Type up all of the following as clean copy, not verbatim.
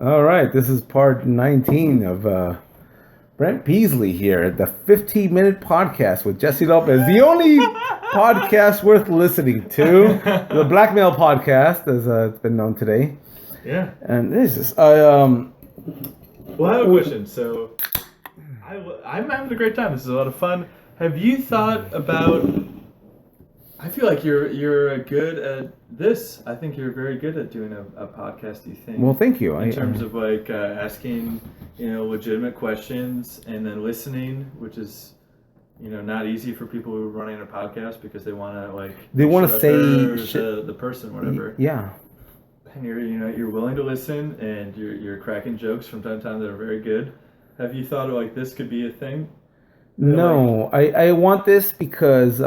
All right, this is part 19 of Brent Peesley here, the 15-minute podcast with Jesse Lopez, the only podcast worth listening to, the Blackmail podcast, as it's been known today. Yeah. And this is, Well, I have a question. So, I'm having a great time. This is a lot of fun. Have you thought about? I feel like you're good at this. I think you're very good at doing a podcast. Do you think? Well, thank you. In terms of like asking, legitimate questions and then listening, which is, not easy for people who are running a podcast because they want to say the person, whatever. Yeah. And you're willing to listen, and you're cracking jokes from time to time that are very good. Have you thought like this could be a thing? No, I want this because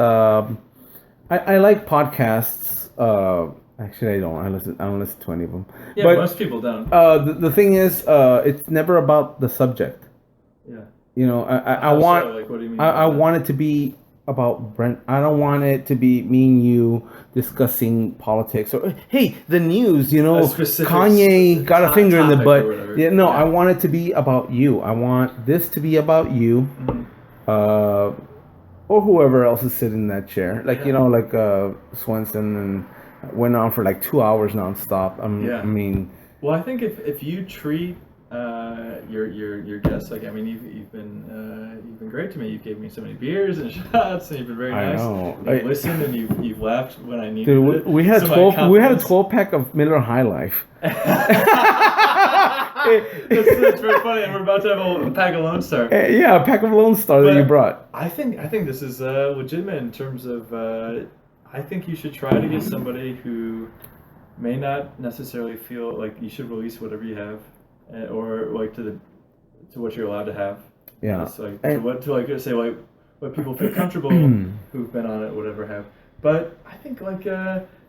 I like podcasts. Actually, I don't. I don't listen to any of them. Yeah, but most people don't. The thing is, it's never about the subject. Yeah. I want. So, like, what do you mean? I want it to be about Brent. I don't want it to be me and you discussing politics or hey, the news. Kanye got a finger in the butt. Yeah, no, I want it to be about you. I want this to be about you. Mm-hmm. Or whoever else is sitting in that chair, Swenson, and went on for like 2 hours nonstop. I mean, well, I think if you treat your guests you've been great to me. You gave me so many beers and shots, and you've been very nice. I know. You've listened and you've laughed when I needed it. Dude, we had a 12-pack of Miller High Life. That's very funny, and we're about to have a pack of Lone Star. Yeah, a pack of Lone Star that you brought. I think this is legitimate in terms of. I think you should try to get somebody who may not necessarily feel like you should release whatever you have, or like to what you're allowed to have. Yeah. What people feel comfortable who've been on it, whatever have. But I think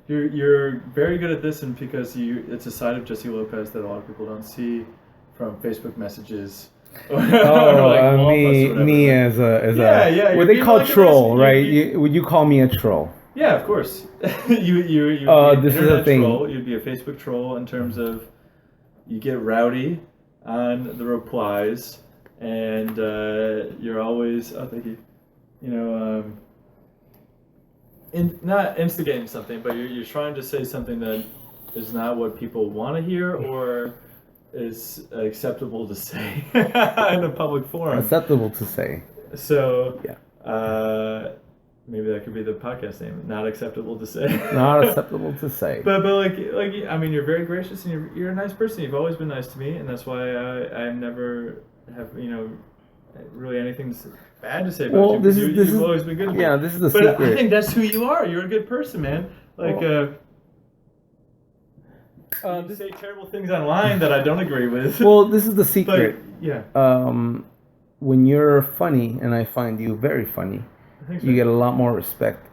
You're very good at this, and because it's a side of Jesse Lopez that a lot of people don't see from Facebook messages. Me as a what they call troll, right? Would you call me a troll? Yeah, of course. you this is a thing. Troll. You'd be a Facebook troll in terms of you get rowdy on the replies, and you're always thank you. Not instigating something, but you're trying to say something that is not what people want to hear or is acceptable to say in a public forum. Acceptable to say. So, yeah. Maybe that could be the podcast name. Not acceptable to say. Not acceptable to say. But you're very gracious, and you're a nice person. You've always been nice to me, and that's why I never have really anything bad to say about you. You've always been good to me. Yeah, this is the secret. But I think that's who you are. You're a good person, man. You say terrible things online that I don't agree with. Well, this is the secret. But, yeah. When you're funny, and I find you very funny, you get a lot more respect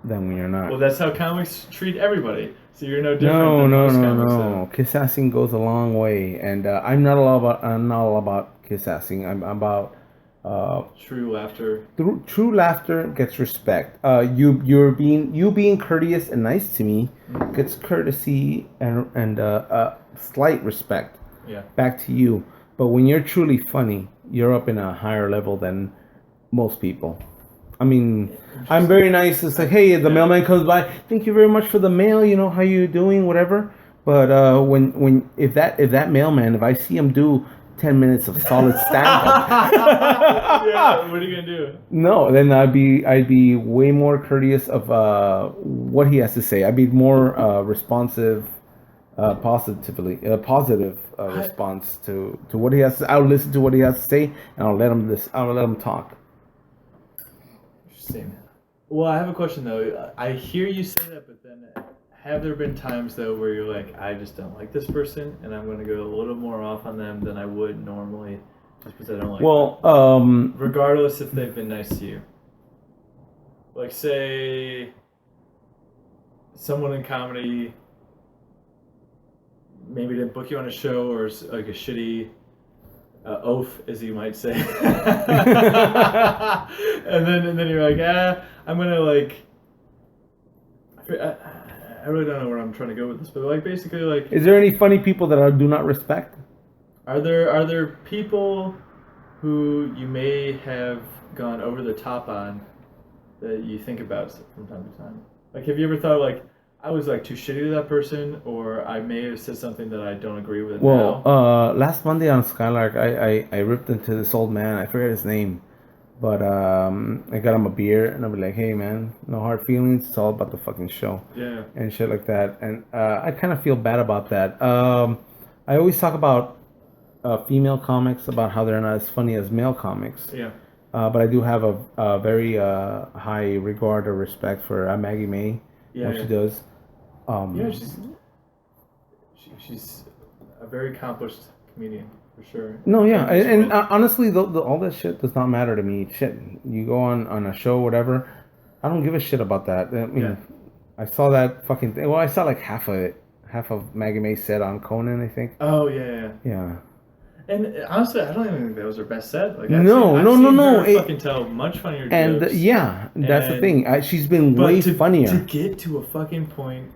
than when you're not. Well, that's how comics treat everybody. So you're no different. No. Kiss assing goes a long way, and I'm not all about kiss assing. I'm about true laughter. True laughter gets respect. You being courteous and nice to me gets courtesy and slight respect. Yeah. Back to you. But when you're truly funny, you're up in a higher level than most people. I mean, I'm very nice. It's like, hey, the mailman comes by. Thank you very much for the mail. How you doing? Whatever. But if that mailman, if I see him do 10 minutes of solid stand-up, yeah, what are you gonna do? No, then I'd be way more courteous of what he has to say. I'd be more responsive, positive response to what he has to. I'll listen to what he has to say, and I'll let him talk. Well, I have a question though. I hear you say that, but then have there been times though where you're like, I just don't like this person, and I'm going to go a little more off on them than I would normally, just because I don't like them? Regardless if they've been nice to you. Like, say someone in comedy maybe didn't book you on a show, or like a shitty oaf, as you might say. and then you're like, I'm gonna I really don't know where I'm trying to go with this, but like basically like. Is there any funny people that I do not respect? Are there people who you may have gone over the top on that you think about from time to time? Like, have you ever thought like I was like too shitty to that person, or I may have said something that I don't agree with Well, now? last Monday on Skylark, I ripped into this old man. I forget his name, but I got him a beer, and I was like, "Hey, man, no hard feelings. It's all about the fucking show." Yeah. And shit like that. And I kind of feel bad about that. I always talk about female comics about how they're not as funny as male comics. Yeah. But I do have a very high regard or respect for Maggie Mae, what she does. Yeah, she's a very accomplished comedian for sure. No, yeah, and honestly, all that shit does not matter to me. Shit, you go on a show, whatever. I don't give a shit about that. I mean, I saw that fucking thing. Well, I saw like half of it, half of Maggie Mae's set on Conan, I think. Oh yeah. Yeah. And honestly, I don't even think that was her best set. Like, no. Her fucking tell much funnier jokes. And that's the thing. She's been way funnier. To get to a fucking point,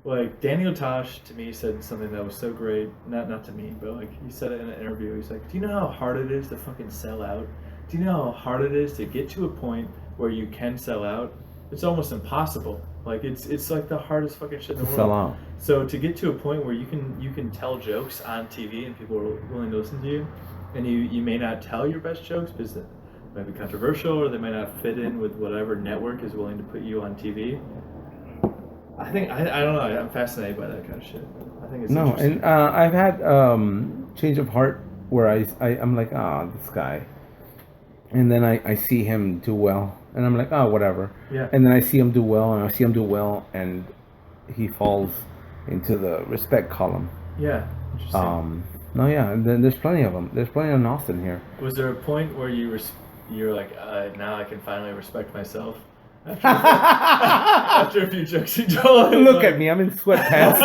like Daniel Tosh to me said something that was so great. Not to me, but like he said it in an interview. He's like, "Do you know how hard it is to fucking sell out? Do you know how hard it is to get to a point where you can sell out? It's almost impossible. Like it's like the hardest fucking shit in the world. Sell out. So to get to a point where you can tell jokes on TV and people are willing to listen to you, and you may not tell your best jokes because it might be controversial or they might not fit in with whatever network is willing to put you on TV. I think I don't know. I'm fascinated by that kind of shit. I think it's interesting. And I've had change of heart where I'm like, this guy, and then I see him do well, and I'm like, whatever. Yeah. And then I see him do well, and he falls into the respect column. Yeah. Interesting. No, yeah. And then there's plenty of them. There's plenty of Austin here. Was there a point where you're like, now I can finally respect myself? After a few jokes you told. Look at me, I'm in sweatpants.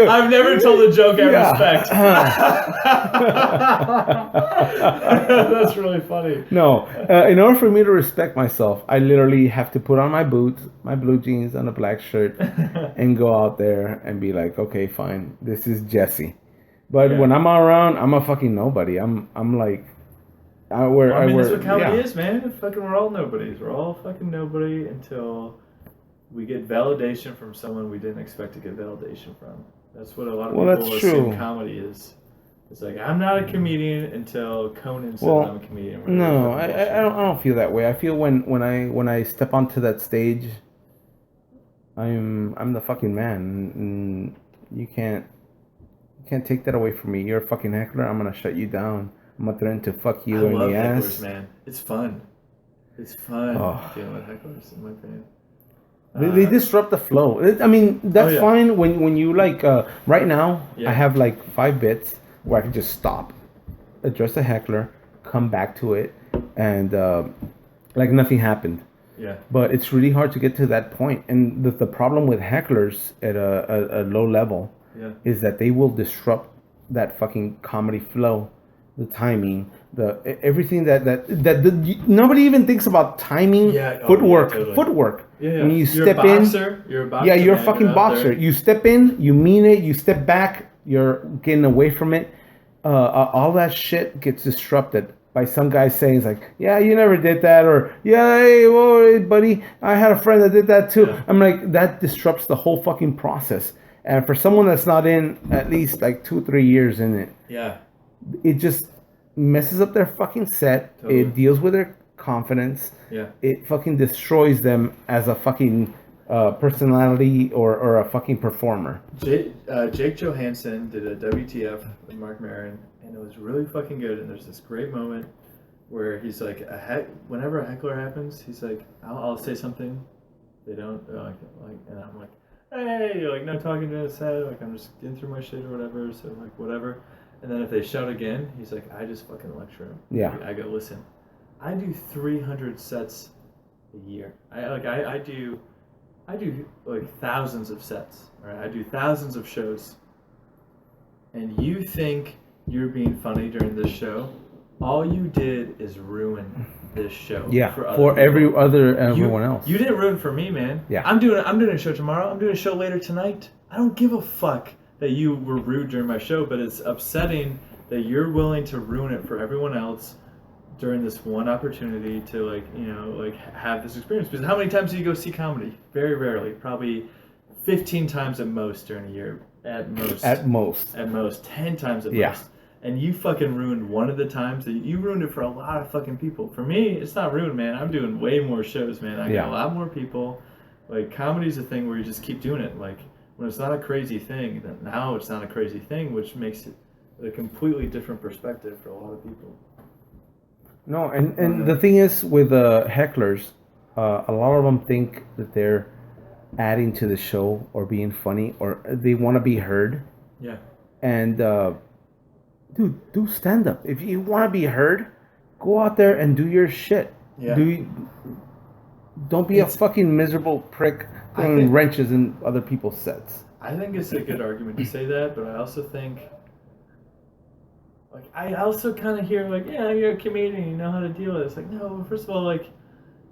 I've never told a joke I respect. That's really funny. No, in order for me to respect myself, I literally have to put on my boots, my blue jeans, and a black shirt, and go out there and be like, okay, fine, this is Jesse. But when I'm around, I'm a fucking nobody. I'm like. That's what comedy is, man. Fucking, we're all nobodies. We're all fucking nobody until we get validation from someone we didn't expect to get validation from. That's what a lot of people assume comedy is. It's like, I'm not a comedian until Conan says I'm a comedian. No, I don't feel that way. I feel when I step onto that stage, I'm the fucking man, and you can't take that away from me. You're a fucking heckler. I'm gonna shut you down. I'm gonna threaten to fuck you in the ass. Hecklers, man. It's fun. It's fun dealing with hecklers, in my opinion. They disrupt the flow. I mean, that's fine when you like. Right now, I have like 5 bits where I can just stop, address a heckler, come back to it, and like nothing happened. Yeah. But it's really hard to get to that point, and the problem with hecklers at a low level is that they will disrupt that fucking comedy flow. The timing, everything that nobody even thinks about timing, footwork. Yeah. When you you're step a boxer, in, you're a boxer. Yeah, you're a fucking boxer. You step in, you mean it. You step back, you're getting away from it. All that shit gets disrupted by some guy saying, it's like, yeah, you never did that, or yeah, hey, whoa, buddy, I had a friend that did that too. I'm like, that disrupts the whole fucking process. And for someone that's not in at least like 2-3 years in it, it just messes up their fucking set. Totally. It deals with their confidence. Yeah. It fucking destroys them as a fucking personality or a fucking performer. Jake Johansen did a WTF with Mark Maron, and it was really fucking good. And there's this great moment where he's like, whenever a heckler happens, he's like, I'll say something. They don't like, and I'm like, hey, like, no talking to his head. Like, I'm just getting through my shit or whatever. So like, whatever. And then if they shout again, he's like, I just fucking lecture him. Yeah. I go, listen, I do 300 sets a year. I do like thousands of sets. Right? I do thousands of shows. And you think you're being funny during this show, all you did is ruin this show. Yeah, for everyone else. You didn't ruin for me, man. Yeah. I'm doing a show tomorrow. I'm doing a show later tonight. I don't give a fuck that you were rude during my show, but it's upsetting that you're willing to ruin it for everyone else during this one opportunity to have this experience. Because how many times do you go see comedy? Very rarely. Probably 15 times at most during a year. At most. 10 times at most. And you fucking ruined one of the times that you ruined it for a lot of fucking people. For me, it's not ruined, man. I'm doing way more shows, man. I got a lot more people. Like, comedy's a thing where you just keep doing it. Like, when it's not a crazy thing, then now it's not a crazy thing, which makes it a completely different perspective for a lot of people. No, and the thing is with hecklers, a lot of them think that they're adding to the show or being funny or they want to be heard. Yeah. And dude, do stand up. If you want to be heard, go out there and do your shit. Yeah. Don't be a fucking miserable prick throwing wrenches in other people's sets. I think it's a good argument to say that, but I also think, like, I also kind of hear, like, yeah, you're a comedian, you know how to deal with it. It's like, no, first of all, like,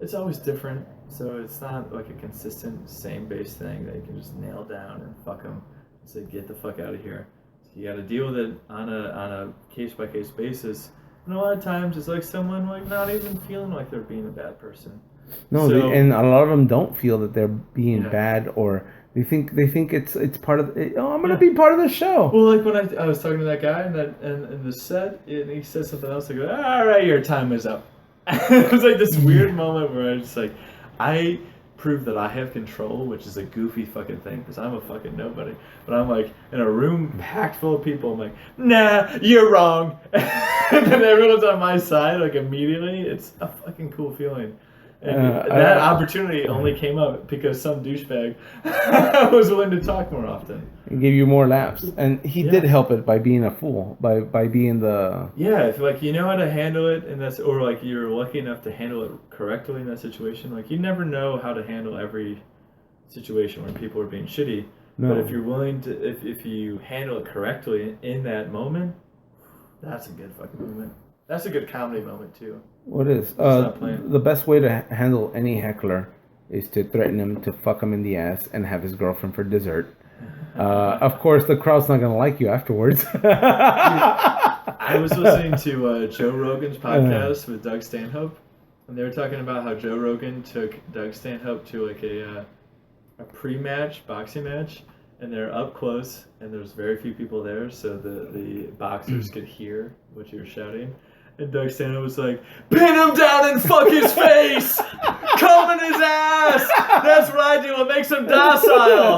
it's always different, so it's not, like, a consistent, same-based thing that you can just nail down and fuck them and say, get the fuck out of here. So you got to deal with it on a case-by-case basis, and a lot of times it's like someone, like, not even feeling like they're being a bad person. No, and a lot of them don't feel that they're being bad, or they think it's part of. I'm gonna be part of the show. Well, like when I was talking to that guy in the set, and he said something else. I go, all right, your time is up. It was like this weird moment where I was just like, I prove that I have control, which is a goofy fucking thing because I'm a fucking nobody. But I'm like in a room packed full of people. I'm like, nah, you're wrong. And then everyone's on my side like immediately. It's a fucking cool feeling. And that opportunity only came up because some douchebag was willing to talk more often. And give you more laughs. And he did help it by being a fool, by being the... Yeah, if like you know how to handle it, and that's, or like you're lucky enough to handle it correctly in that situation. Like you never know how to handle every situation when people are being shitty. No. But if you're willing to, if you handle it correctly in that moment, that's a good fucking moment. That's a good comedy moment too. What is the best way to handle any heckler is to threaten him to fuck him in the ass and have his girlfriend for dessert. Of course, the crowd's not gonna like you afterwards. I was listening to Joe Rogan's podcast with Doug Stanhope, and they were talking about how Joe Rogan took Doug Stanhope to like a pre-match boxing match, and they're up close, and there's very few people there, so the boxers could hear what you were shouting. And Doug Stanhope was like, pin him down and fuck his face! Come in his ass! That's what I do, it makes him docile!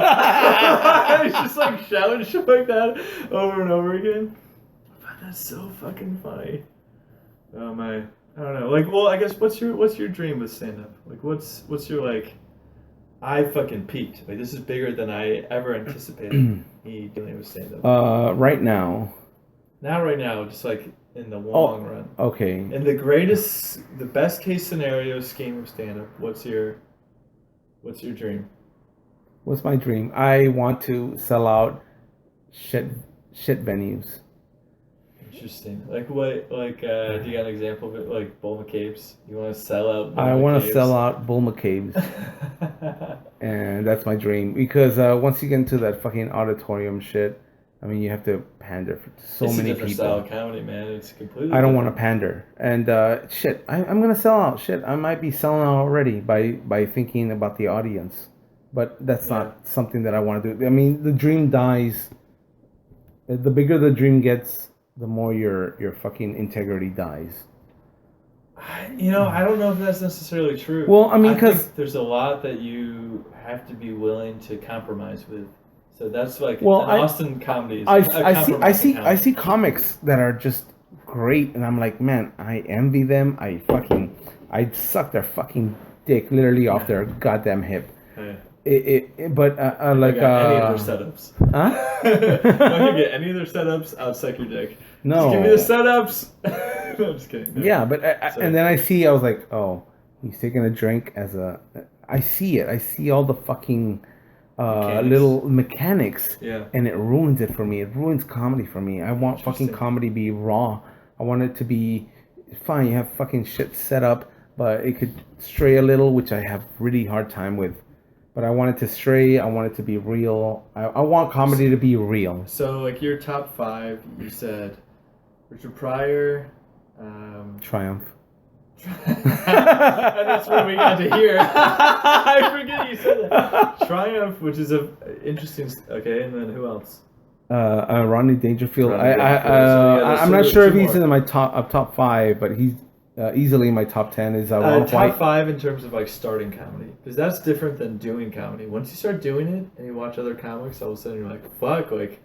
He's just like shouting shit like that over and over again. But that's so fucking funny. Oh my, I don't know. Like, well, I guess what's your dream with stand-up? Like, what's your like, I fucking peaked. Like, this is bigger than I ever anticipated me dealing with stand-up. Right now. Not right now, just like in the long run. Okay. In the best case scenario scheme of stand-up, what's your dream? What's my dream? I want to sell out shit venues. Interesting. Like what? Like do you got an example of it? Like Bull McCabe's? You want to sell out? I want to sell out Bull McCabe's, and that's my dream. Because once you get into that fucking auditorium shit, I mean, you have to pander for so many people. It's a different style of comedy, man. It's completely. I don't want to pander, and shit. I'm gonna sell out. Shit, I might be selling out already by thinking about the audience, but that's not something that I want to do. I mean, the dream dies. The bigger the dream gets, the more your fucking integrity dies. You know, I don't know if that's necessarily true. Well, I mean, because there's a lot that you have to be willing to compromise with. So that's like Austin comedy. I see comics that are just great, and I'm like, man, I envy them. I suck their fucking dick literally off their goddamn hip. But like any of their setups. Huh? Don't you get any of their setups? I'll suck your dick. No. Just give me the setups. No, I'm just kidding. No. Yeah, but and then I was like, oh, he's taking a drink I see it. I see all the fucking little mechanics. Yeah. And it ruins it for me. It ruins comedy for me. I want fucking comedy to be raw. I want it to be fine, you have fucking shit set up, but it could stray a little, which I have really hard time with. But I want it to stray. I want it to be real. I want comedy to be real. So, like, your top 5, you said Richard Pryor, Triumph. And that's what we got to hear. I forget you said that. Triumph, which is a interesting. Okay, and then who else? Rodney Dangerfield. I'm not sure if he's in my top 5, but he's easily in my top 10. Is top White. 5 in terms of like starting comedy, because that's different than doing comedy. Once you start doing it and you watch other comics, all of a sudden you're like, fuck, like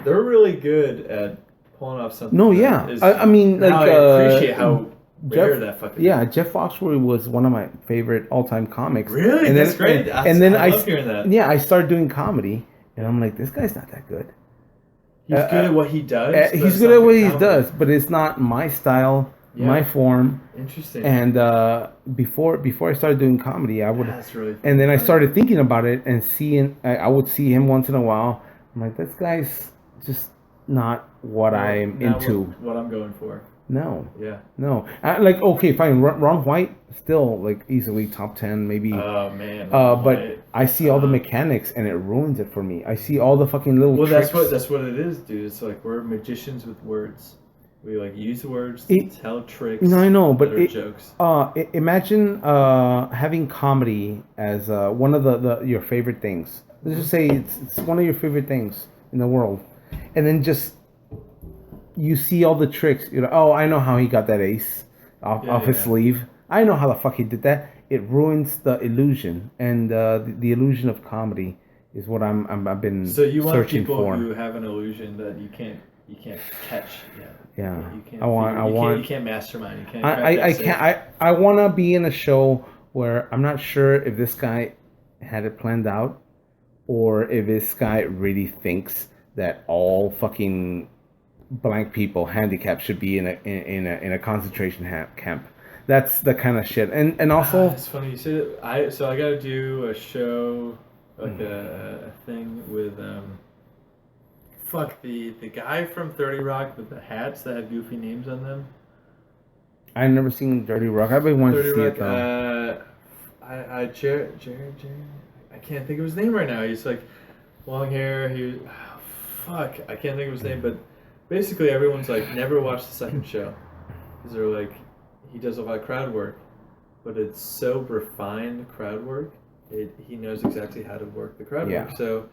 they're really good at pulling off something. No, yeah, I mean, like I appreciate how. Jeff Foxworthy was one of my favorite all-time comics. Really? And that's great. And then I love hearing that. Yeah, I started doing comedy, and I'm like, this guy's not that good. He's good at what he does. He's good at what he does, but it's not my style, my form. Interesting. And before I started doing comedy, I would. That's really funny. And then I started thinking about it and seeing. I would see him once in a while. I'm like, this guy's just not what I'm into. What I'm going for. No. Yeah. No. Like, okay, fine. Ron White, still, like, easily top 10, maybe. Oh, man. But I see all the mechanics, and it ruins it for me. I see all the fucking little tricks. That's what it is, dude. It's like we're magicians with words. We, like, use words to tell tricks. No, I know, but jokes. Imagine having comedy as one of your favorite things. Let's just say it's one of your favorite things in the world. And then just... You see all the tricks. You're like, oh, I know how he got that ace off his sleeve. I know how the fuck he did that. It ruins the illusion, and the illusion of comedy is what I've been searching for. So you want people who have an illusion that you can't catch yet. Yeah, you can't mastermind. You can't. I want to be in a show where I'm not sure if this guy had it planned out, or if this guy really thinks that all fucking blank people, handicapped, should be in a concentration camp. That's the kind of shit. And also, it's funny you say that. I got to do a show, like a thing with the guy from 30 Rock with the hats that have goofy names on them. I've never seen 30 Rock. I've been wanting to see it though. Jared. I can't think of his name right now. He's like long hair. I can't think of his name, but. Basically, everyone's like, never watch the second show. Because they're like, he does a lot of crowd work. But it's so refined crowd work. He knows exactly how to work the crowd work. So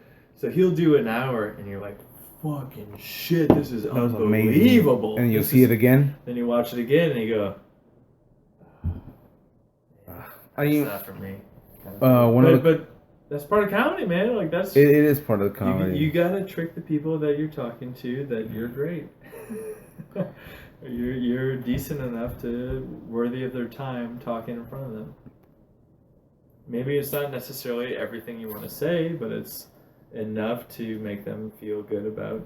he'll do an hour, and you're like, fucking shit, this is unbelievable. And you'll see it again? Then you watch it again, and you go, it's not for me. But that's part of comedy, man. Like it is part of the comedy. You gotta trick the people that you're talking to that you're great. you're decent enough to worthy of their time talking in front of them. Maybe it's not necessarily everything you want to say, but it's enough to make them feel good about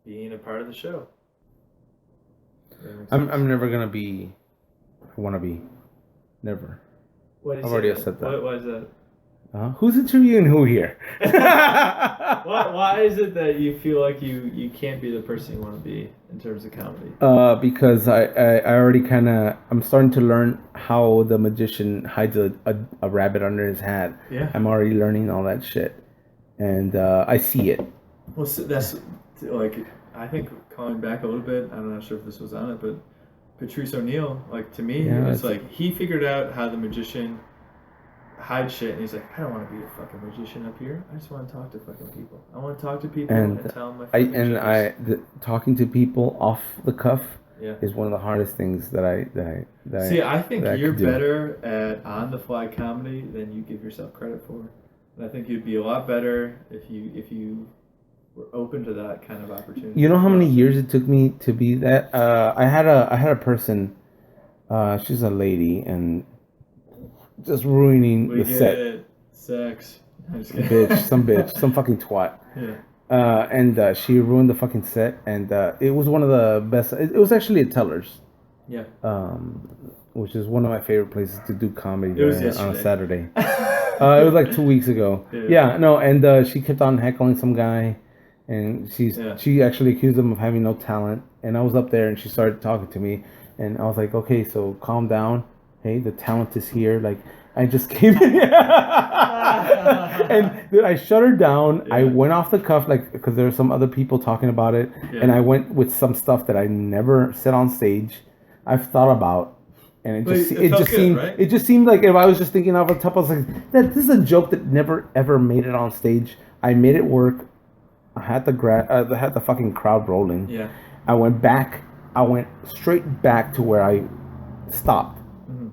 being a part of the show. I'm never gonna be. I want to be. Never. I've already said that. Why is that? Who's interviewing who here? Why is it that you feel like you can't be the person you want to be in terms of comedy? Because I already I'm starting to learn how the magician hides a rabbit under his hat. Yeah. I'm already learning all that shit, and I see it. Well, so that's like, I think calling back a little bit. I'm not sure if this was on it, but Patrice O'Neal, like, to me, it's like he figured out how the magician hide shit, and he's like, I don't want to be a fucking magician up here. I just want to talk to fucking people. I want to talk to people and tell them my fucking talking to people off the cuff is one of the hardest things that I see. I think you're better at on the fly comedy than you give yourself credit for, and I think you'd be a lot better if you were open to that kind of opportunity. You know how many years it took me to be that? I had a person. She's a lady and. Just ruining the set. Sex. Bitch, some fucking twat. Yeah. And she ruined the fucking set, and it was one of the best. It was actually at Teller's. Yeah. Which is one of my favorite places to do comedy on a Saturday. It was like 2 weeks ago. Yeah, no, and she kept on heckling some guy, and she actually accused him of having no talent. And I was up there, and she started talking to me. And I was like, okay, so calm down. Hey, the talent is here. Like, I just came in. And dude, I shut her down. Yeah. I went off the cuff, like, because there were some other people talking about it. Yeah. And I went with some stuff that I never said on stage. I've thought about. And it just seemed like if I was just thinking off the top, I was like, this is a joke that never ever made it on stage. I made it work. I had the fucking crowd rolling. Yeah. I went straight back to where I stopped,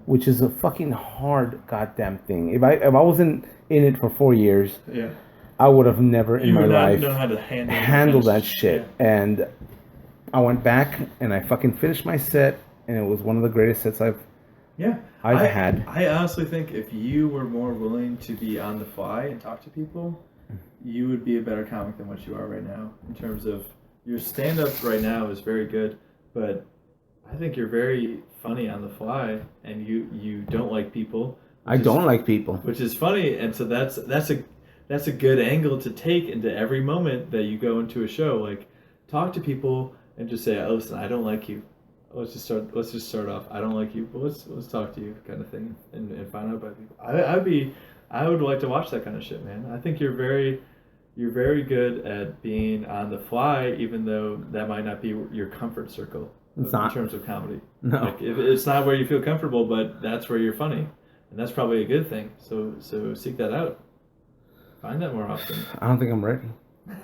which is a fucking hard goddamn thing. If I wasn't in it for 4 years, yeah, I would have never in my life know how to handle that shit. Yeah. And I went back and I fucking finished my set. And it was one of the greatest sets I've had. I honestly think if you were more willing to be on the fly and talk to people, you would be a better comic than what you are right now. In terms of your stand-up right now is very good, but I think you're very funny on the fly, and you don't like people. I don't like people, which is funny, and so that's a good angle to take into every moment that you go into a show. Like, talk to people and just say, "Oh, listen, I don't like you. Let's just start off. I don't like you, but let's talk to you," kind of thing, and find out about people. I would like to watch that kind of shit, man. I think you're very good at being on the fly, even though that might not be your comfort circle in terms of comedy. No, like, if it's not where you feel comfortable, but that's where you're funny, and that's probably a good thing. So seek that out. Find that more often. I don't think I'm ready.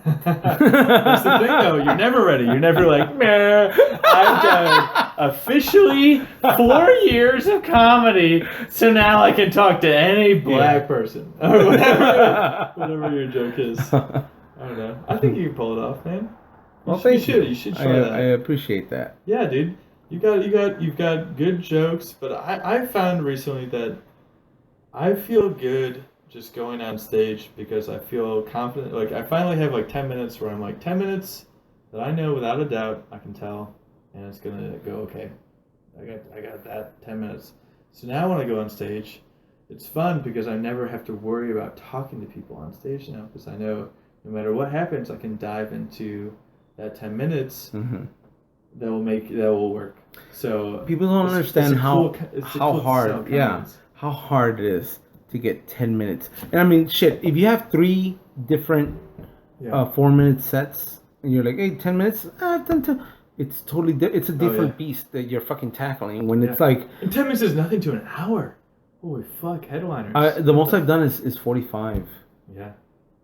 That's the thing, though. You're never ready. You're never like, man, I've done officially 4 years of comedy, so now I can talk to any black person or whatever your joke is. I don't know. I think you can pull it off, man. Well, thank you. You should try that. I appreciate that. Yeah, dude. You've got good jokes, but I found recently that I feel good just going on stage because I feel confident. Like, I finally have like 10 minutes where I'm like, 10 minutes that I know without a doubt I can tell, and it's gonna go okay. I got that 10 minutes. So now when I go on stage, it's fun because I never have to worry about talking to people on stage now, because I know no matter what happens, I can dive into that 10 minutes. That will work. So people don't understand how hard it is to get 10 minutes. And I mean, shit, if you have 3 different 4-minute sets and you're like, hey, 10 minutes, I've done 2. It's totally it's a different beast that you're fucking tackling when it's like... And 10 minutes is nothing to an hour. Holy fuck, headliners. The most I've done is 45. Yeah,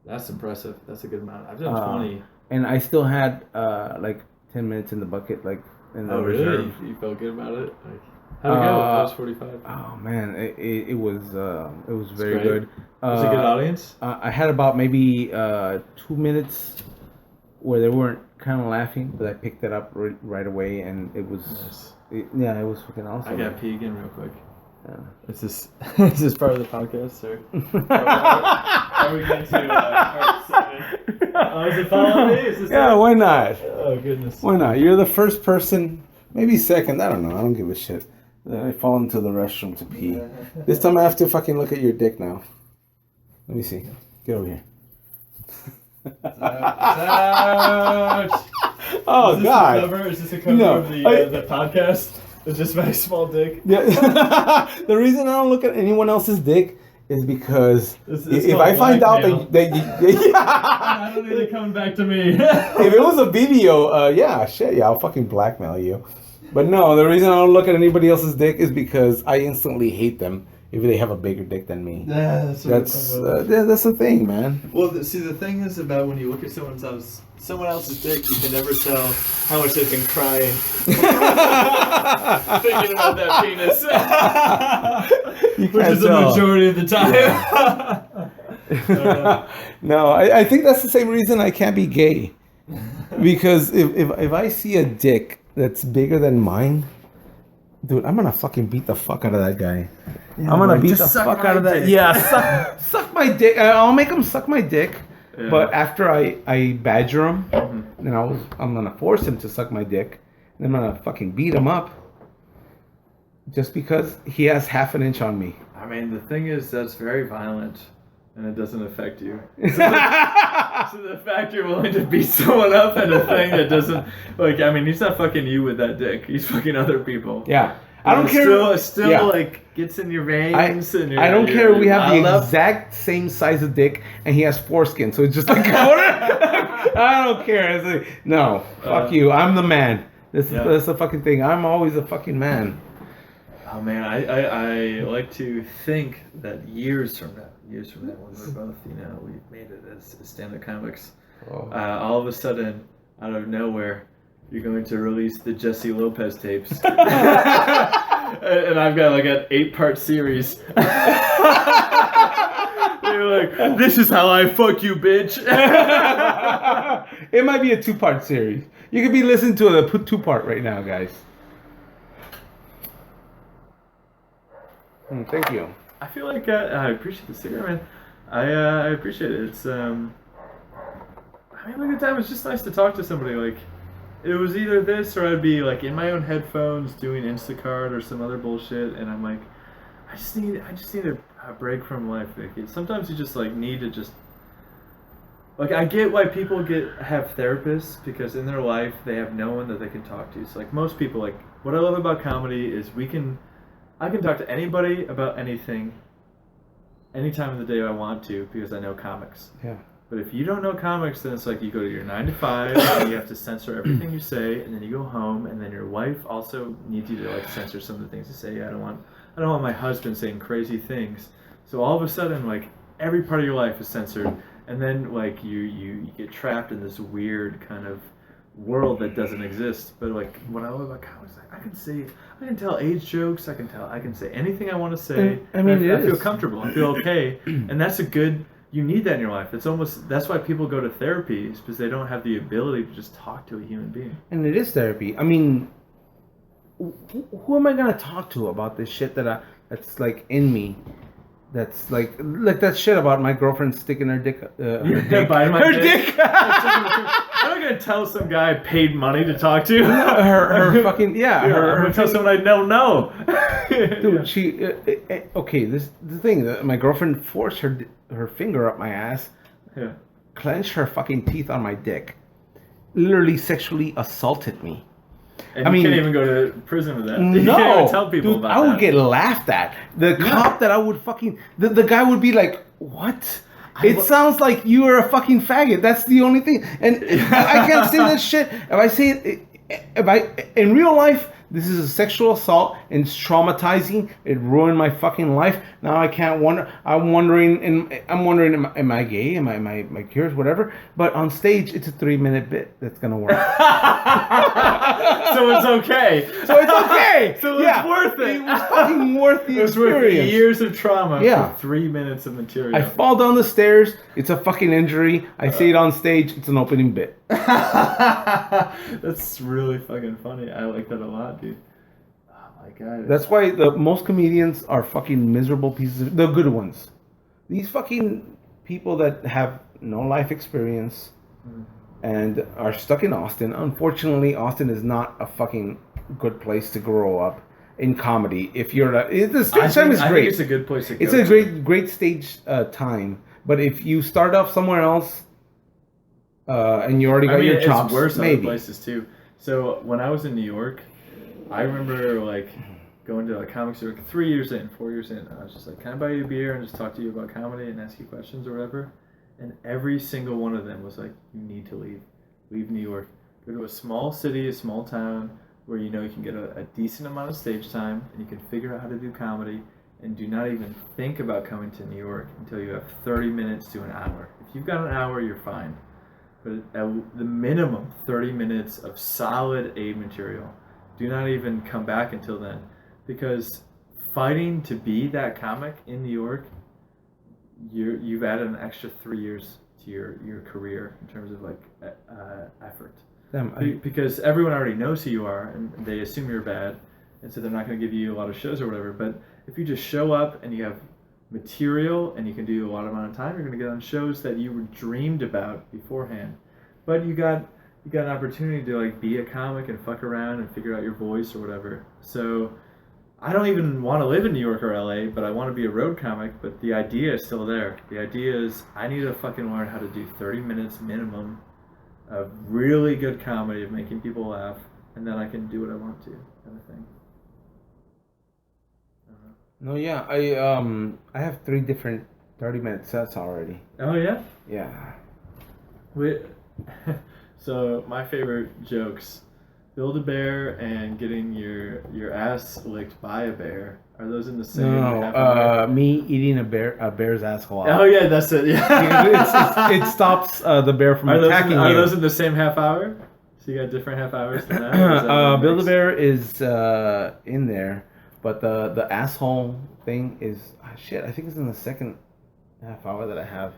that's impressive. That's a good amount. I've done 20. And I still had like 10 minutes in the bucket, like in the reserve. Really? You felt good about it? Like, how'd it go? That was 45. Oh man, it was very good. Was it a good audience? I had about maybe 2 minutes where they weren't kind of laughing, but I picked it up right away, and it was nice. It was fucking awesome. I got pee again real quick. Yeah. Is this part of the podcast, sir? Are we going to is it following me? Is this why not? Oh goodness. Why not? You're the first person, maybe second. I don't know. I don't give a shit. I fall into the restroom to pee. This time I have to fucking look at your dick now. Let me see. Get over here. Oh God! Is this a cover of the podcast? It's just my small dick. Yeah. The reason I don't look at anyone else's dick is because if I find out that I don't need it coming back to me. If it was a video, I'll fucking blackmail you. But no, the reason I don't look at anybody else's dick is because I instantly hate them if they have a bigger dick than me. That's the thing, man. Well, see, the thing is about when you look at someone else's dick, you can never tell how much they've been crying thinking about that penis, which is the majority of the time. Yeah. No, I think that's the same reason I can't be gay, because if I see a dick that's bigger than mine, dude, I'm gonna fucking beat the fuck out of that guy. Yeah, I'm gonna beat the fuck out of that. Dick. Yeah, suck my dick. I'll make him suck my dick. Yeah. But after I badger him, then I'm gonna force him to suck my dick, and I'm gonna fucking beat him up, just because he has half an inch on me. I mean, the thing is, that's very violent, and it doesn't affect you. So the fact you're willing to beat someone up at a thing that doesn't, like, I mean, he's not fucking you with that dick. He's fucking other people. Yeah. I don't care. Still like gets in your veins. I don't care. We have the exact same size of dick, and he has foreskin, so it's just like I don't care. It's like, no, fuck you. I'm the man. That's the fucking thing. I'm always a fucking man. Oh man, I like to think that years from now, when we're both, we've made it as stand-up comics, all of a sudden, out of nowhere, you're going to release the Jesse Lopez tapes. And I've got like an 8-part series. You're like, this is how I fuck you, bitch. It might be a 2-part series. You could be listening to a 2-part right now, guys. Thank you. I feel like I appreciate the cigarette, man. I appreciate it. It's having a good time. It's just nice to talk to somebody. Like, it was either this or I'd be like in my own headphones doing Instacart or some other bullshit, and I'm like, I just need a break from life. Like, sometimes you just like need to just. Like, I get why people have therapists, because in their life they have no one that they can talk to. So like most people, like, what I love about comedy is I can talk to anybody about anything, any time of the day I want to, because I know comics. Yeah. But if you don't know comics, then it's like you go to your 9 to 5, and you have to censor everything you say, and then you go home, and then your wife also needs you to like censor some of the things you say. I don't want my husband saying crazy things. So all of a sudden, like, every part of your life is censored, and then like you get trapped in this weird kind of world that doesn't exist. But like, what I love about comics, like, I can tell age jokes, I can say anything I want to say. I mean, I feel comfortable, I feel okay, and that's you need that in your life. That's why people go to therapy, is because they don't have the ability to just talk to a human being. And it is therapy. I mean, who am I gonna talk to about this shit that's like in me? That's like that shit about my girlfriend sticking her dick. Her dick. I'm not gonna tell some guy I paid money to talk to. her fucking I'm gonna tell someone I don't know. Dude, she okay. The thing that my girlfriend forced her finger up my ass, clenched her fucking teeth on my dick, literally sexually assaulted me. And you can't even go to prison with that. No, you can't even tell people about I would get laughed at. The cop that I would fucking the guy would be like, "What? It sounds like you are a fucking faggot." That's the only thing. And I can't say that shit. If I say it, in real life, this is a sexual assault and it's traumatizing. It ruined my fucking life. Now I can't wonder. I'm wondering. Am I gay? Am I curious? Whatever. But on stage, it's a 3-minute bit that's gonna work. So it's okay. So it's worth it. It was fucking worth the experience. Worth years of trauma for 3 minutes of material. I fall down the stairs. It's a fucking injury. I say it on stage. It's an opening bit. That's really fucking funny. I like that a lot, dude. Oh my god. That's why most comedians are fucking miserable pieces. The good ones. These fucking people that have no life experience and are stuck in Austin. Unfortunately, Austin is not a fucking good place to grow up in comedy. If you're the stage time is great. I think it's a good place to go. It's a great stage time. But if you start off somewhere else, and you already got your chops, it's worse other places too. So when I was in New York, I remember like going to a comic store 4 years in, and I was just like, "Can I buy you a beer and just talk to you about comedy and ask you questions or whatever?" And every single one of them was like, "You need to leave New York, go to a small city, a small town where you can get a decent amount of stage time and you can figure out how to do comedy, and do not even think about coming to New York until you have 30 minutes to an hour. If you've got an hour, you're fine. But at the minimum, 30 minutes of solid aid material. Do not even come back until then. Because fighting to be that comic in New York, you've added an extra 3 years to your career in terms of like effort. Because everyone already knows who you are and they assume you're bad, and so they're not going to give you a lot of shows or whatever. But if you just show up and you have material and you can do a lot amount of time, you're going to get on shows that you were dreamed about beforehand. But you got an opportunity to like be a comic and fuck around and figure out your voice or whatever. So I don't even want to live in New York or LA, but I want to be a road comic. But the idea is still there. The idea is I need to fucking learn how to do 30 minutes minimum of really good comedy of making people laugh, and then I can do what I want to, kind of thing. No, yeah, I have 3 different 30-minute sets already. Oh yeah. Yeah. So my favorite jokes: Build-A-Bear and getting your ass licked by a bear. Are those in the same? No, me eating a bear's asshole out. Oh yeah, that's it. Yeah. It stops the bear from attacking you. Are those in the same half hour? So you got different half hours than that? Build-A-Bear is in there, but the asshole thing is shit. I think it's in the second half hour that I have.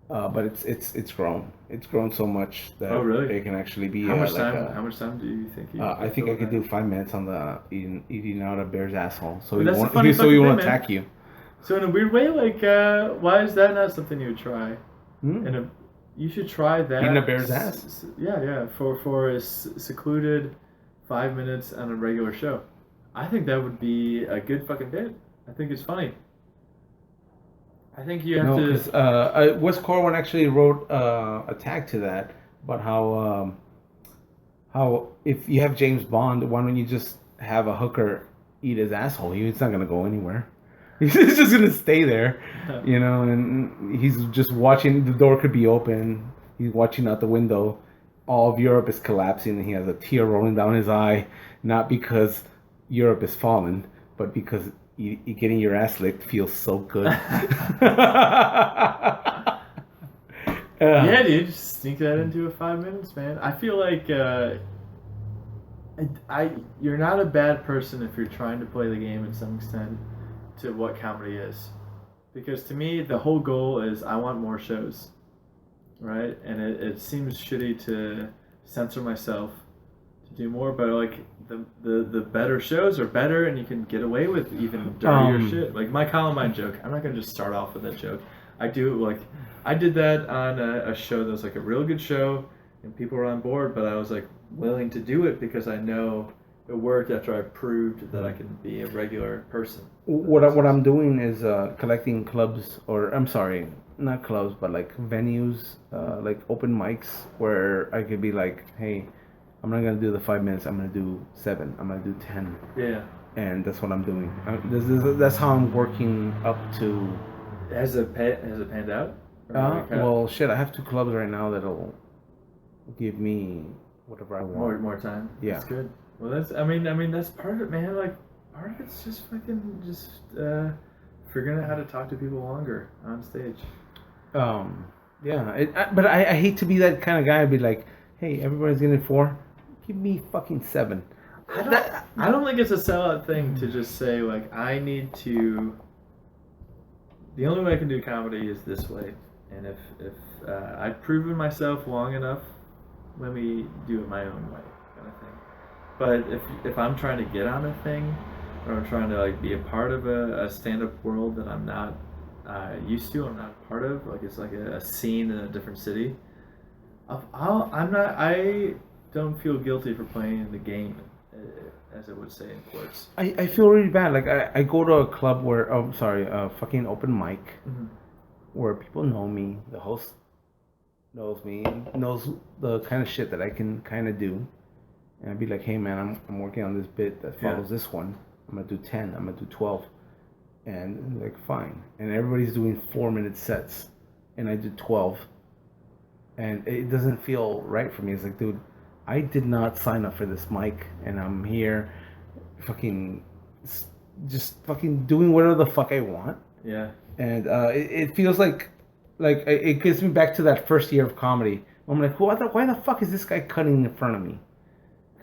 But it's grown. It's grown so much that it can actually be. How much time do you think? I think I could do 5 minutes on the eating out a bear's asshole. So he want to attack you. So in a weird way, like, why is that not something you would try? You should try that. Eating a bear's ass. Yeah. For a secluded 5 minutes on a regular show, I think that would be a good fucking bit. I think it's funny. I think you have to. Wes Corwin actually wrote a tag to that about how if you have James Bond, why don't you just have a hooker eat his asshole? He's not gonna go anywhere. He's just gonna stay there, and he's just watching. The door could be open. He's watching out the window. All of Europe is collapsing, and he has a tear rolling down his eye, not because Europe is fallen, but because getting your ass licked feels so good. Yeah, dude, just sneak that into a 5 minutes, man. I feel like you're not a bad person if you're trying to play the game in some extent to what comedy is, because to me the whole goal is I want more shows, right? And it seems shitty to censor myself to do more, but like the better shows are better, and you can get away with even dirtier shit. Like my Columbine joke, I'm not gonna just start off with that joke. I did that on a show that was like a real good show, and people were on board, but I was like willing to do it because I know it worked after I proved that I can be a regular person. What I'm doing is collecting clubs, or I'm sorry, not clubs, but like venues, like open mics where I could be like, hey, I'm not gonna do the 5 minutes. I'm gonna do 7. I'm gonna do 10. Yeah. And that's what I'm doing. That's how I'm working up to. Has it panned out? Well, shit. I have 2 clubs right now that'll give me whatever I want. More time. Yeah. That's good. Well, that's part of it, man. Like part of it's just fucking figuring out how to talk to people longer on stage. Yeah. But I hate to be that kind of guy. I'd be like, hey, everybody's getting 4. Give me fucking 7. I don't think it's a sellout thing to just say like I need to. The only way I can do comedy is this way, and if I've proven myself long enough, let me do it my own way, kind of thing. But if I'm trying to get on a thing, or I'm trying to like be a part of a stand-up world that I'm not used to, I'm not part of, like it's like a scene in a different city. I don't feel guilty for playing the game, as I would say in quotes. I feel really bad. Like I go to a club where a fucking open mic, where people know me. The host knows me, knows the kind of shit that I can kind of do, and I'd be like, hey man, I'm working on this bit that follows this one. I'm gonna do 10. I'm gonna do 12, and like fine. And everybody's doing 4-minute sets, and I do 12. And it doesn't feel right for me. It's like, dude, I did not sign up for this mic, and I'm here just fucking doing whatever the fuck I want. Yeah. And it feels like it gets me back to that first year of comedy. I'm like, why the fuck is this guy cutting in front of me?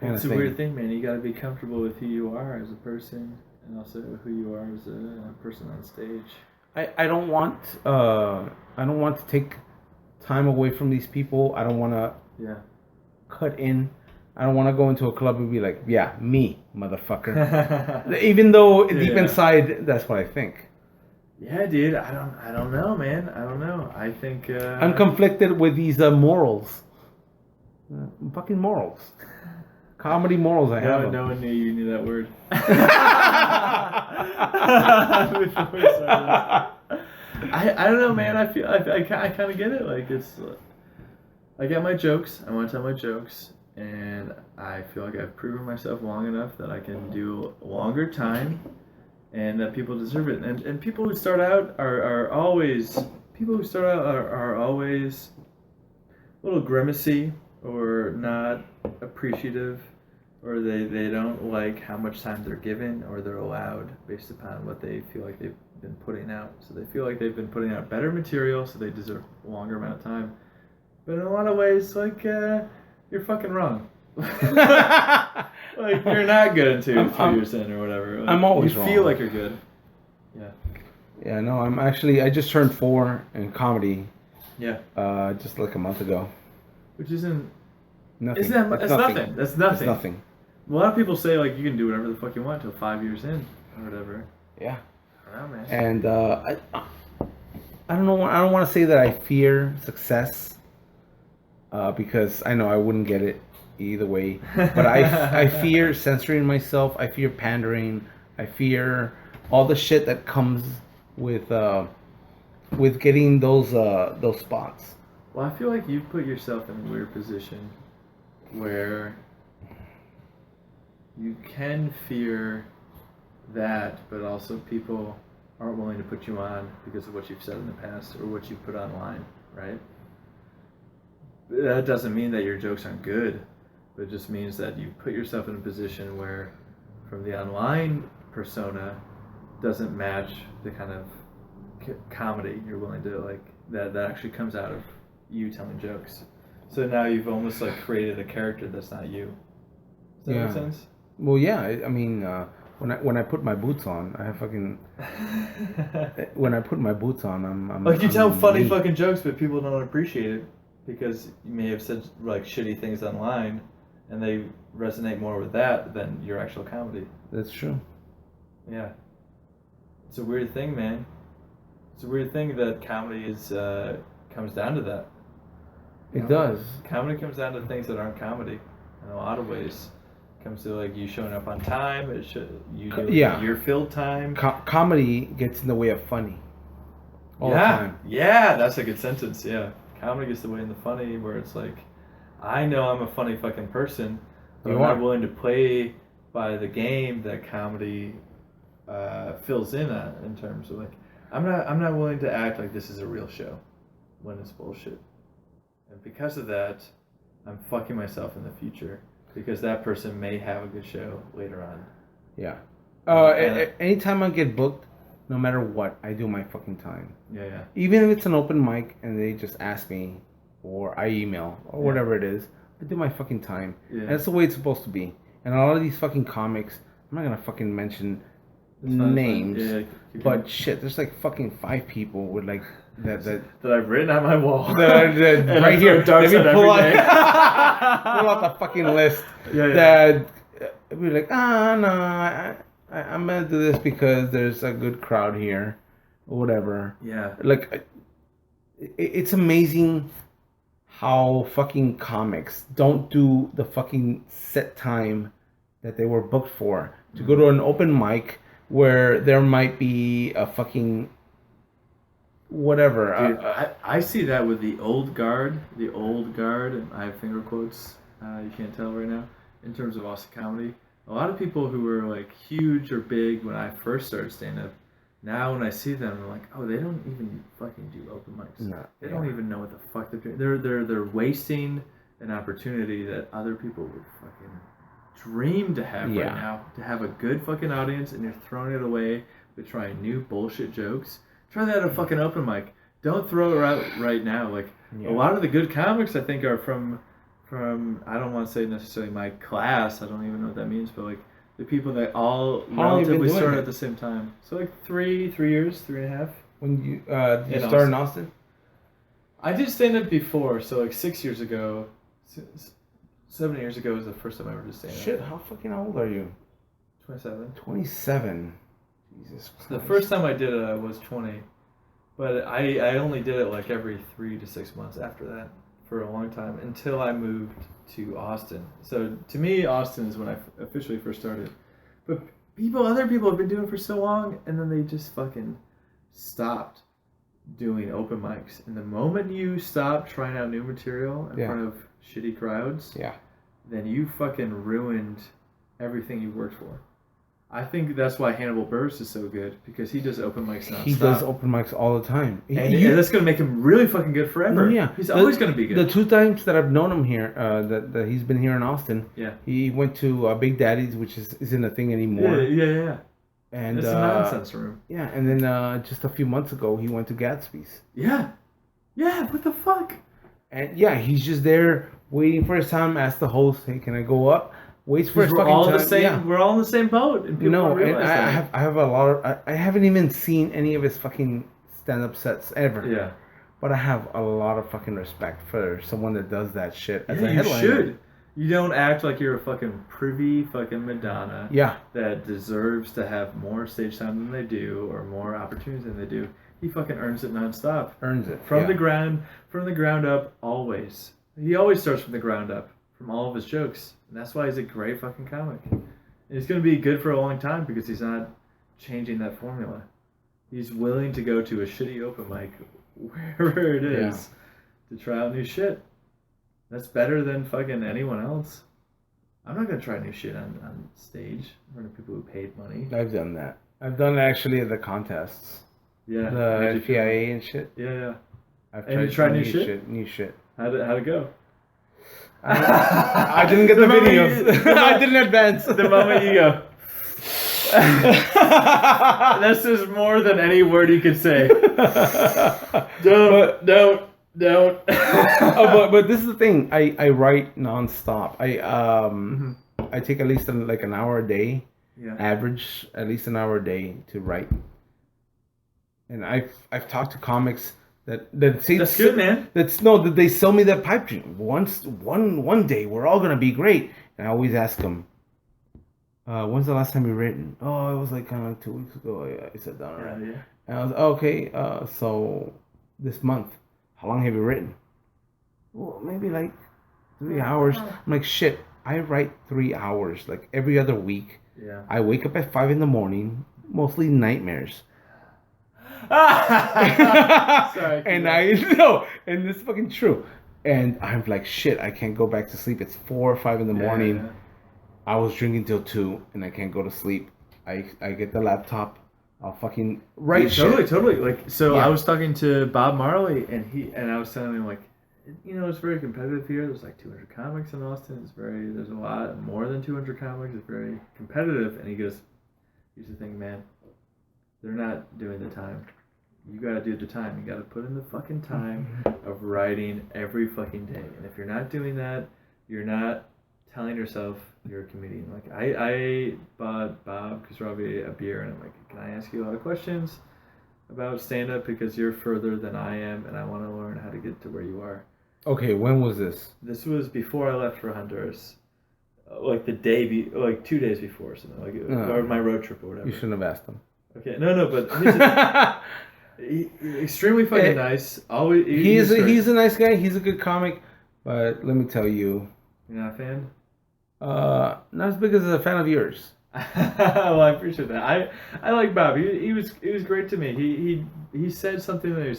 It's a weird thing, man. You gotta be comfortable with who you are as a person, and also who you are as a person on stage. I don't want to take time away from these people. I don't want to cut in. I don't want to go into a club and be like, yeah, me, motherfucker. Even though deep inside, that's what I think. Yeah, dude. I don't know, man. I don't know. I think I'm conflicted with these morals. Fucking morals. Comedy morals, I have them. No one knew you knew that word. I don't know, man. I feel I kind of get it. Like it's, I get my jokes. I want to tell my jokes, and I feel like I've proven myself long enough that I can do a longer time, and that people deserve it. And people who start out are always a little grimacy or not appreciative, or they don't like how much time they're given or they're allowed based upon what they feel like they've been putting out. So they feel like they've been putting out better material, so they deserve a longer amount of time. But in a lot of ways, like, you're fucking wrong. Like, you're not good until 3 years in or whatever. Like, I'm always wrong. You feel like you're good. Yeah. Yeah, no, I just turned 4 in comedy. Yeah. Just like a month ago. Which isn't... Nothing. That's nothing. That's nothing. It's nothing. A lot of people say, like, you can do whatever the fuck you want until 5 years in or whatever. Yeah. I don't know, man. And I don't know. I don't want to say that I fear success, because I know I wouldn't get it either way. But I fear censoring myself. I fear pandering. I fear all the shit that comes with getting those spots. Well, I feel like you've put yourself in a weird position where you can fear that, but also people aren't willing to put you on because of what you've said in the past or what you've put online, right? That doesn't mean that your jokes aren't good, but it just means that you put yourself in a position where, from the online persona, doesn't match the kind of comedy you're willing to, like, that actually comes out of you telling jokes. So now you've almost, like, created a character that's not you. Does that make sense? Well, yeah. I mean, when I put my boots on, I have fucking. When I put my boots on, I'm like, you tell funny me. fucking jokes, but people don't appreciate it because you may have said, like, shitty things online, and they resonate more with that than your actual comedy. That's true. Yeah. It's a weird thing, man. It's a weird thing that comedy is comes down to that. It does. Comedy comes down to things that aren't comedy in a lot of ways. It comes to, like, you showing up on time. You do your filled time. Comedy gets in the way of funny. All the time. Yeah, that's a good sentence. Yeah, comedy gets in the way of the funny, where it's like, I know I'm a funny fucking person, but I'm not willing to play by the game that comedy fills in terms of, like, I'm not willing to act like this is a real show when it's bullshit. And because of that, I'm fucking myself in the future because that person may have a good show later on. Yeah. Anytime I get booked, no matter what, I do my fucking time. Yeah. Even if it's an open mic and they just ask me, or I email, or whatever it is, I do my fucking time. Yeah. And that's the way it's supposed to be. And a lot of these fucking comics, I'm not gonna fucking mention names, but shit, there's like fucking 5 people with, like, that I've written on my wall. Right here. Let me pull out the fucking list. That be like, no, I'm gonna do this because there's a good crowd here, or whatever. Yeah. Like, it's amazing how fucking comics don't do the fucking set time that they were booked for to go to an open mic where there might be a fucking whatever. Dude, I see that with the old guard, and I have finger quotes, you can't tell right now, in terms of Austin comedy. A lot of people who were, like, huge or big when I first started stand-up, now when I see them, I'm like, oh, they don't even fucking do open mics. No, they don't even know what the fuck they're doing. They're wasting an opportunity that other people would fucking dream to have right now, to have a good fucking audience, and you're throwing it away with trying new bullshit jokes. Try that at a fucking open mic. Don't throw it out right now. Like, a lot of the good comics, I think, are from I don't want to say necessarily my class. I don't even know what that means, but, like, the people that all relatively started at the same time. So, like, 3 years, 3.5. When you did you start in Austin? I did stand-up before, so, like, 6 years ago. 7 years ago was the first time I ever did stand-up. Shit, how fucking old are you? 27. 27. Jesus Christ. The first time I did it, I was 20. But I only did it, like, every 3 to 6 months after that. for a long time until I moved to Austin. So to me, Austin is when I officially first started. But other people have been doing it for so long, and then they just fucking stopped doing open mics. And the moment you stop trying out new material in front of shitty crowds, then you fucking ruined everything you worked for. I think that's why Hannibal Buress is so good, because he does open mics nonstop. He does open mics all the time. And that's going to make him really fucking good forever. Yeah. He's always going to be good. The 2 times that I've known him here, that he's been here in Austin, he went to Big Daddy's, which isn't a thing anymore. Yeah. And it's a nonsense room. Yeah, and then just a few months ago, he went to Gatsby's. Yeah, what the fuck? And he's just there waiting for his time. Asks the host, "Hey, can I go up?" Waits for his fucking time. We're all in the same boat, and people don't realize that. I have a lot of. I haven't even seen any of his fucking stand-up sets ever. Yeah. But I have a lot of fucking respect for someone that does that shit as a headliner. You should. You don't act like you're a fucking privy fucking Madonna. Yeah. That deserves to have more stage time than they do, or more opportunities than they do. He fucking earns it nonstop. Earns it from the ground up, always. He always starts from the ground up, from all of his jokes. And that's why he's a great fucking comic. And he's going to be good for a long time because he's not changing that formula. He's willing to go to a shitty open mic, wherever it is, to try out new shit. That's better than fucking anyone else. I'm not going to try new shit on stage in front of people who paid money. I've done that. I've done it actually at the contests. Yeah. The FPIA and shit. Yeah. I've tried new shit? New shit. How'd it go? I didn't get the videos. I didn't advance. The moment you go. This is more than any word you could say. Don't. But this is the thing. I write nonstop. I take at least like an hour a day. Yeah. Average at least an hour a day to write. And I've talked to comics that say that's good, man. That they sell me that pipe dream. One day we're all gonna be great. And I always ask them, when's the last time you've written? Oh, it was like kind of like 2 weeks ago. I said that. Right. Yeah. And I was okay. So this month, how long have you written? Well, maybe like 3 hours. I'm like, shit. I write 3 hours like every other week. Yeah. I wake up at 5 a.m, mostly nightmares. Sorry. And I know, and this is fucking true. And I'm like, shit, I can't go back to sleep. It's 4 or 5 in the morning. Yeah. I was drinking till 2, and I can't go to sleep. I get the laptop. I'll fucking write shit. Totally. Like, so I was talking to Bob Marley, and I was telling him, like, it's very competitive here. There's like 200 comics in Austin. There's a lot more than 200 comics. It's very competitive. And he goes, here's the thing, man. They're not doing the time. You gotta do the time. You gotta put in the fucking time of writing every fucking day. And if you're not doing that, you're not telling yourself you're a comedian. Like, I bought Bob Khosravi a beer, and I'm like, can I ask you a lot of questions about stand-up, because you're further than I am, and I want to learn how to get to where you are. Okay, when was this? This was before I left for Honduras. Like the day, like 2 days before, something like or my road trip or whatever. You shouldn't have asked him. Okay, no, but extremely fucking nice. Always, he's a nice guy. He's a good comic, but let me tell you, you're not a fan. Not as big as a fan of yours. Well, I appreciate that. I like Bob. He was great to me. He said something that he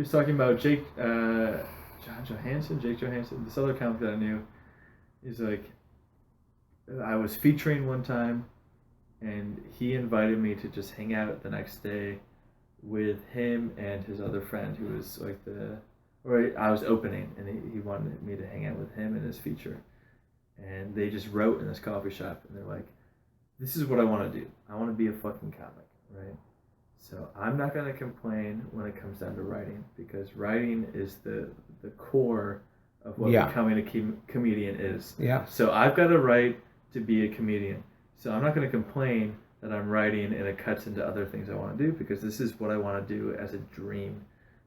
was talking about Jake Johansen, this other comic that I knew. He's like, I was featuring one time, and he invited me to just hang out the next day with him and his other friend who was like I was opening, and he wanted me to hang out with him in his feature. And they just wrote in this coffee shop, and they're like, this is what I want to do. I want to be a fucking comic, right? So I'm not going to complain when it comes down to writing, because writing is the core of what becoming a comedian is. Yeah. So I've got to write to be a comedian. So I'm not going to complain that I'm writing and it cuts into other things I want to do, because this is what I want to do as a dream.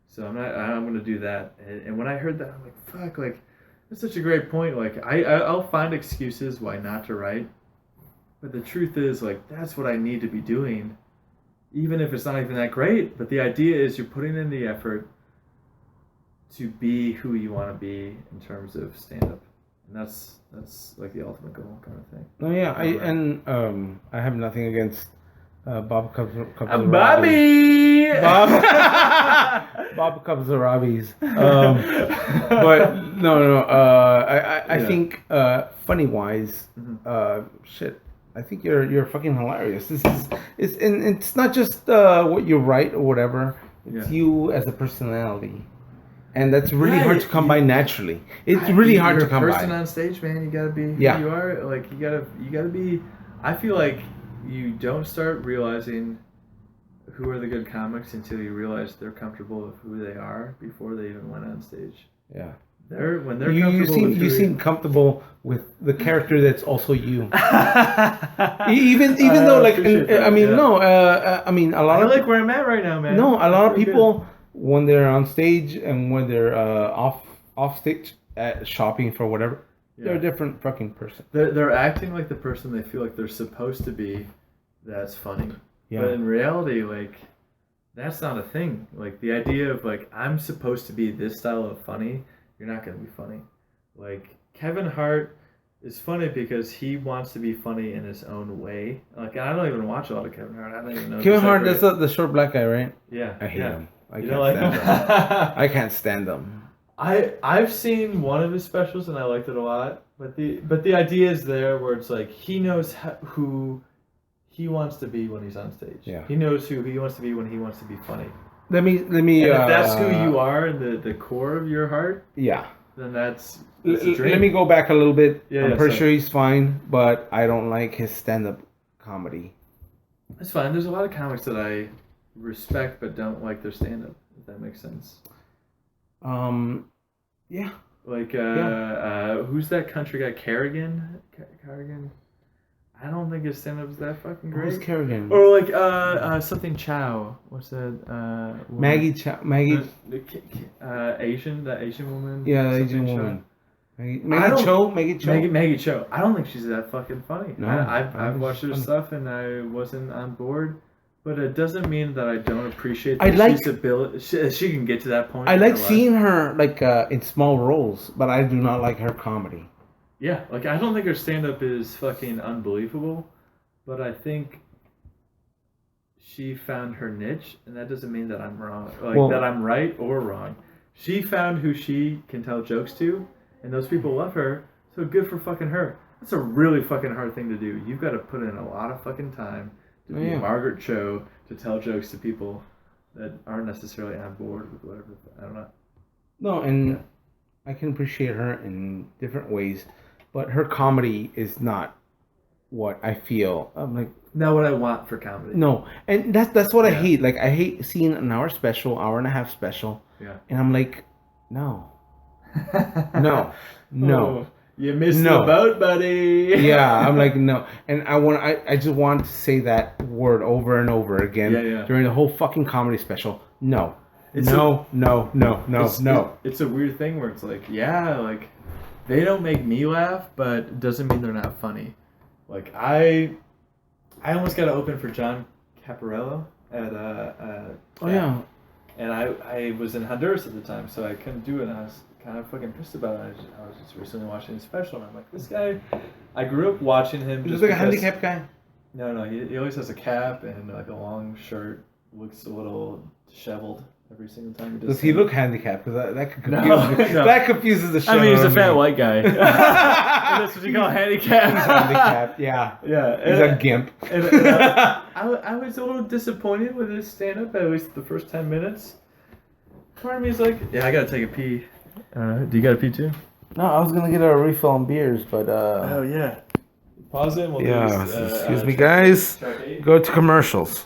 So I'm going to do that. And when I heard that, I'm like, fuck, like, that's such a great point. Like, I'll find excuses why not to write. But the truth is, like, that's what I need to be doing, even if it's not even that great. But the idea is you're putting in the effort to be who you want to be in terms of stand-up, and that's like the ultimate goal kind of thing. Oh yeah, I have nothing against Bob I'm Bobby. Bob Cubs-Arabi's. But no. I think funny wise, shit. I think you're fucking hilarious. It's not just what you write or whatever. It's you as a personality. And that's really hard to come by naturally. It's really hard to come by. You're a person on stage, man. You gotta be who you are. Like you gotta be. I feel like you don't start realizing who are the good comics until you realize they're comfortable with who they are before they even went on stage. Yeah. When they're comfortable. You seem comfortable with the character that's also you. even though like a lot. I like where I'm at right now, man. No, a lot of people. When they're on stage and when they're off stage shopping for whatever, they're a different fucking person. They're acting like the person they feel like they're supposed to be. That's funny. Yeah. But in reality, like, that's not a thing. Like, the idea of, like, I'm supposed to be this style of funny, you're not going to be funny. Like, Kevin Hart is funny because he wants to be funny in his own way. Like, I don't even watch a lot of Kevin Hart. I don't even know. Kevin Hart, that's the short black guy, right? Yeah. I hate him. I can't stand them. I've seen one of his specials and I liked it a lot, but the idea is there where it's like he knows who he wants to be when he's on stage. Yeah. He knows who he wants to be when he wants to be funny. Let me. And if that's who you are in the core of your heart. Yeah. Then that's. Let me go back a little bit. Yeah, I'm pretty sure he's fine, but I don't like his stand-up comedy. That's fine. There's a lot of comics that I respect but don't like their stand-up, if that makes sense. Yeah. Like who's that country guy? Carrigan? I don't think his stand-up is that fucking great. Who's Carrigan? Or like something Chow. What's that? Maggie Chow. Maggie. Asian, that Asian woman. Yeah, the Asian woman. Maggie Cho. Maggie Cho. I don't think she's that fucking funny. No, I've watched her stuff and I wasn't on board. But it doesn't mean that I don't appreciate that she's ability. She can get to that point. I like seeing her like in small roles, but I do not like her comedy. Yeah, like I don't think her stand-up is fucking unbelievable, but I think she found her niche, and that doesn't mean that I'm wrong, that I'm right or wrong. She found who she can tell jokes to, and those people love her. So good for fucking her. That's a really fucking hard thing to do. You've got to put in a lot of fucking time to be Margaret Cho, to tell jokes to people that aren't necessarily on board with whatever. I don't know. No, and I can appreciate her in different ways, but her comedy is not what I feel. I'm like, not what I want for comedy. No, and that's what I hate. Like, I hate seeing an hour and a half special. Yeah. And I'm like, no. No. You missed the boat, buddy. Yeah, I'm like, no. And I just want to say that word over and over again during the whole fucking comedy special. No. No. It's a weird thing where it's like, like, they don't make me laugh, but it doesn't mean they're not funny. Like, I almost got to open for John Caparello at and I was in Honduras at the time, so I couldn't do it, and I was kind of fucking pissed about it. I was just recently watching his special, and I'm like, this guy, I grew up watching him. He's like a handicapped guy? No, he always has a cap and like a long shirt, looks a little disheveled every single time he does. Does he look handicapped? Because that could confuse me. No. That confuses the shit. I mean, he's a fat white guy. That's what you call handicapped. He's handicapped, yeah. He's a gimp. I was a little disappointed with his stand-up, at least the first 10 minutes. Part of me is like, I gotta take a pee. Do you gotta pee too? No, I was gonna get a refill on beers, but Oh yeah. Pause it and we'll do excuse me guys. Go to commercials.